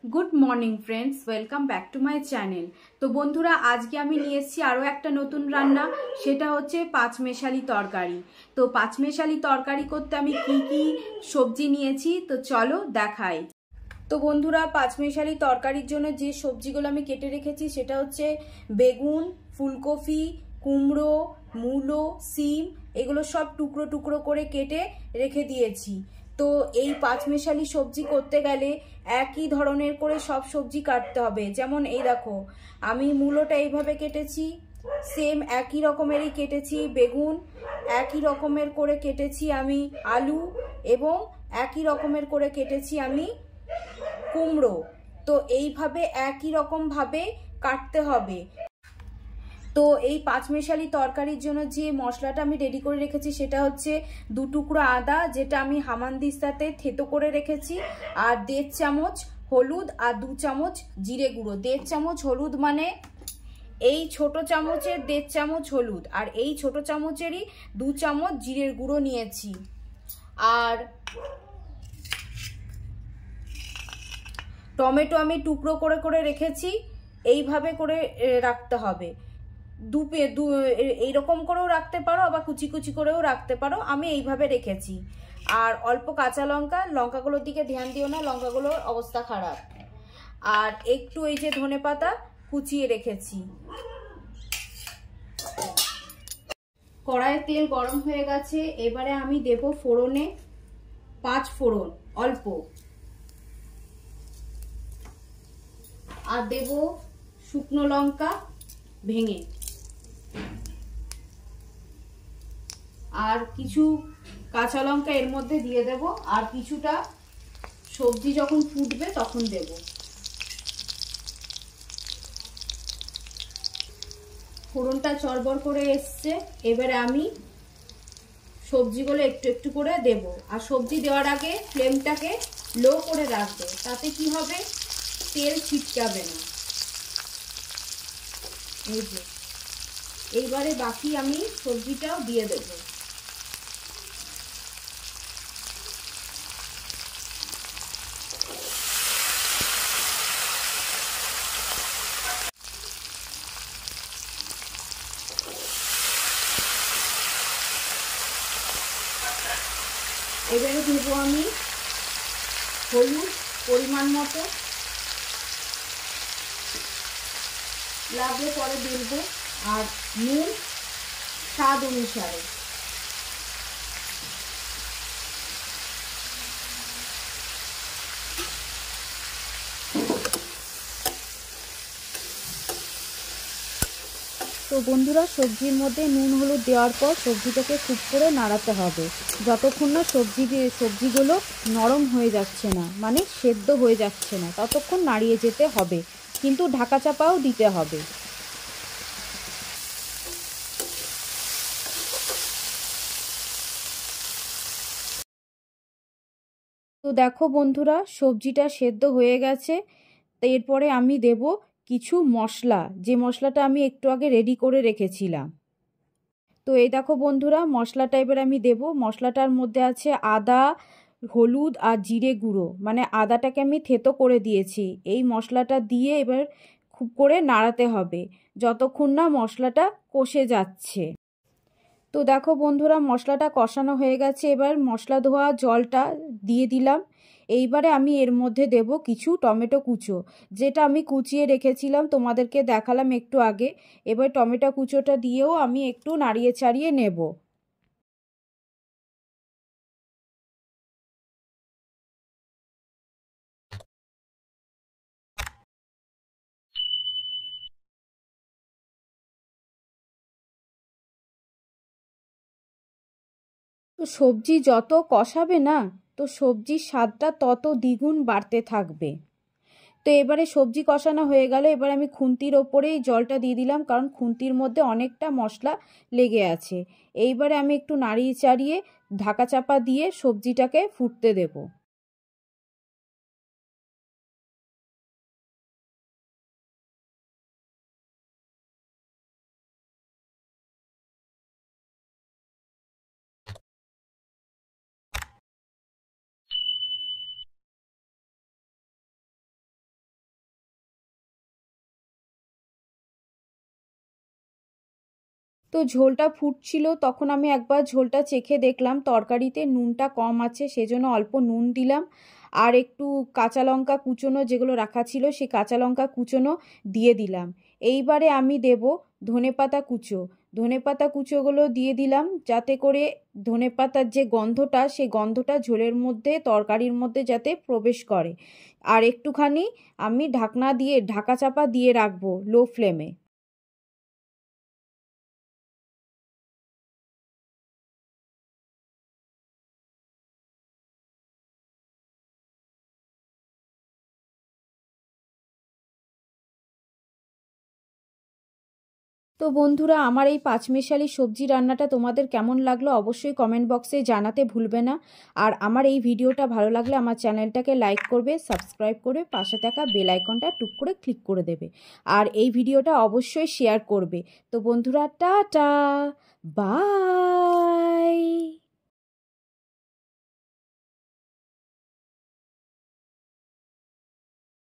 Good morning friends, welcome back to my channel. তো বন্ধুরা, আজকে আমি নিয়ে এসেছি আরও একটা নতুন রান্না, সেটা হচ্ছে পাঁচমেশালি তরকারি। তো পাঁচমেশালি তরকারি করতে আমি কি কি সবজি নিয়েছি তো চলো দেখাই। তো বন্ধুরা, পাঁচমেশালি তরকারির জন্য যে সবজিগুলো আমি কেটে রেখেছি সেটা হচ্ছে বেগুন, ফুলকপি, কুমড়ো, মূলো, সিম, এগুলো সব টুকরো টুকরো করে কেটে রেখে দিয়েছি। তো এই পাঁচমেশালি সবজি করতে গেলে একই ধরনের করে সব সবজি কাটতে হবে। যেমন এই দেখো, আমি মূলোটা এইভাবে কেটেছি, সেম একই রকমেরই কেটেছি বেগুন, একই রকমের করে কেটেছি আমি আলু, এবং একই রকমের করে কেটেছি আমি কুমড়ো। তো এইভাবে একই রকম ভাবে কাটতে হবে। তো এই পাঁচমেশালি তরকারির জন্য যে মশলাটা আমি রেডি করে রেখেছি সেটা হচ্ছে 2 টুকরো আদা, যেটা আমি হামানদিস্তাতে থেতো করে রেখেছি, আর 1.5 চামচ হলুদ, আর 2 চামচ জিরে গুঁড়ো। 1.5 চামচ হলুদ মানে এই ছোট চামচের 1.5 চামচ হলুদ, আর এই ছোট চামচেরই 2 চামচ জিরের গুঁড়ো নিয়েছি। আর টমেটো আমি টুকরো করে করে রেখেছি, এইভাবে করে রাখতে হবে। এইরকম করেও রাখতে পারো, আবার কুচি কুচি করেও রাখতে পারো, আমি এইভাবে রেখেছি। আর অল্প কাঁচা লঙ্কা, লঙ্কাগুলোর দিকে ধ্যান দিও না, লঙ্কাগুলোর অবস্থা খারাপ। আর একটু এই যে ধনেপাতা কুচিয়ে রেখেছি। কড়াইয়ে তেল গরম হয়ে গেছে, এবারে আমি দেব ফোড়নে 5 ফোড়ন অল্প, আর দেব শুকনো লঙ্কা ভেঙে, আর কিছু কাঁচা লঙ্কা এর মধ্যে দিয়ে দেব, আর কিছুটা সবজি যখন ফুটবে তখন দেব। ফোড়নটা চড়বড় করে এসছে, এবারে আমি সবজিগুলো একটু একটু করে দেব। আর সবজি দেওয়ার আগে ফ্লেমটাকে লো করে রাখবে, তাতে কি হবে, তেল ছিটকাবে না। এই যে এইবারে বাকি আমি সবজিটাও দিয়ে দেব। এবারে দেবো আমি হলুদ পরিমাণ মতো, লাগলে পরে দেবো, আর নুন স্বাদ অনুসারে। তো বন্ধুরা, সবজির মধ্যে নুন হলুদ দেওয়ার পর সবজিটাকে খুব করে নাড়াতে হবে যতক্ষণ না সবজিগুলো নরম হয়ে যাচ্ছে না, মানে সেদ্ধ হয়ে যাচ্ছে না, ততক্ষণ নাড়িয়ে যেতে হবে, কিন্তু ঢাকা চাপাও দিতে হবে। তো দেখো বন্ধুরা, সবজিটা সেদ্ধ হয়ে গেছে। তো এরপরে আমি দেব কিছু মশলা, যে মশলাটা আমি একটু আগে রেডি করে রেখেছিলাম। তো এই দেখো বন্ধুরা, মশলাটা এবার আমি দেব। মশলাটার মধ্যে আছে আদা, হলুদ আর জিরে গুঁড়ো, মানে আদাটাকে আমি থেতো করে দিয়েছি। এই মশলাটা দিয়ে এবার খুব করে নাড়াতে হবে যতক্ষণ না মশলাটা কষে যাচ্ছে। তো দেখো বন্ধুরা, মশলাটা কষানো হয়ে গেছে, এবার মশলা ধোয়া জলটা দিয়ে দিলাম। এইবারে আমি এর মধ্যে দেব কিছু টমেটো কুচো, যেটা আমি কুচিয়ে রেখেছিলাম, তোমাদেরকে দেখালাম একটু আগে। এবার টমেটো কুচোটা দিয়েও আমি একটু নাড়িয়ে চাড়িয়ে নেব। তো সবজি যত কষাবে না, তো সবজির স্বাদটা তত দ্বিগুণ বাড়তে থাকবে। তো এবারে সবজি কষানো হয়ে গেল, এবার আমি খুন্তির ওপরেই জলটা দিয়ে দিলাম, কারণ খুন্তির মধ্যে অনেকটা মশলা লেগে আছে। এইবারে আমি একটু নাড়িয়ে চাড়িয়ে ঢাকা চাপা দিয়ে সবজিটাকে ফুটতে দেব। তো ঝোলটা ফুটছিল, তখন আমি একবার ঝোলটা চেখে দেখলাম তরকারিতে নুনটা কম আছে, সেজন্য অল্প নুন দিলাম। আর একটু কাঁচা লঙ্কা কুচোনো যেগুলো রাখা ছিল সেই কাঁচা লঙ্কা কুচোনো দিয়ে দিলাম। এইবারে আমি দেব ধনেপাতা কুচো। ধনেপাতা কুচোগুলো দিয়ে দিলাম যাতে করে ধনেপাতার যে গন্ধটা, সেই গন্ধটা ঝোলের মধ্যে, তরকারির মধ্যে যাতে প্রবেশ করে। আর একটুখানি আমি ঢাকনা দিয়ে ঢাকা চাপা দিয়ে রাখবো লো ফ্লেমে। তো বন্ধুরা, আমার এই পাঁচমেশালি সবজি রান্নাটা তোমাদের কেমন লাগলো অবশ্যই কমেন্ট বক্সে জানাতে ভুলবে না। আর আমার এই ভিডিওটা ভালো লাগলে আমার চ্যানেলটাকে লাইক করবে, সাবস্ক্রাইব করে পাশে থাকা বেল আইকনটা টুক করে ক্লিক করে দেবে। আর এই ভিডিওটা অবশ্যই শেয়ার করবে। তো বন্ধুরা, টাটা, বাই।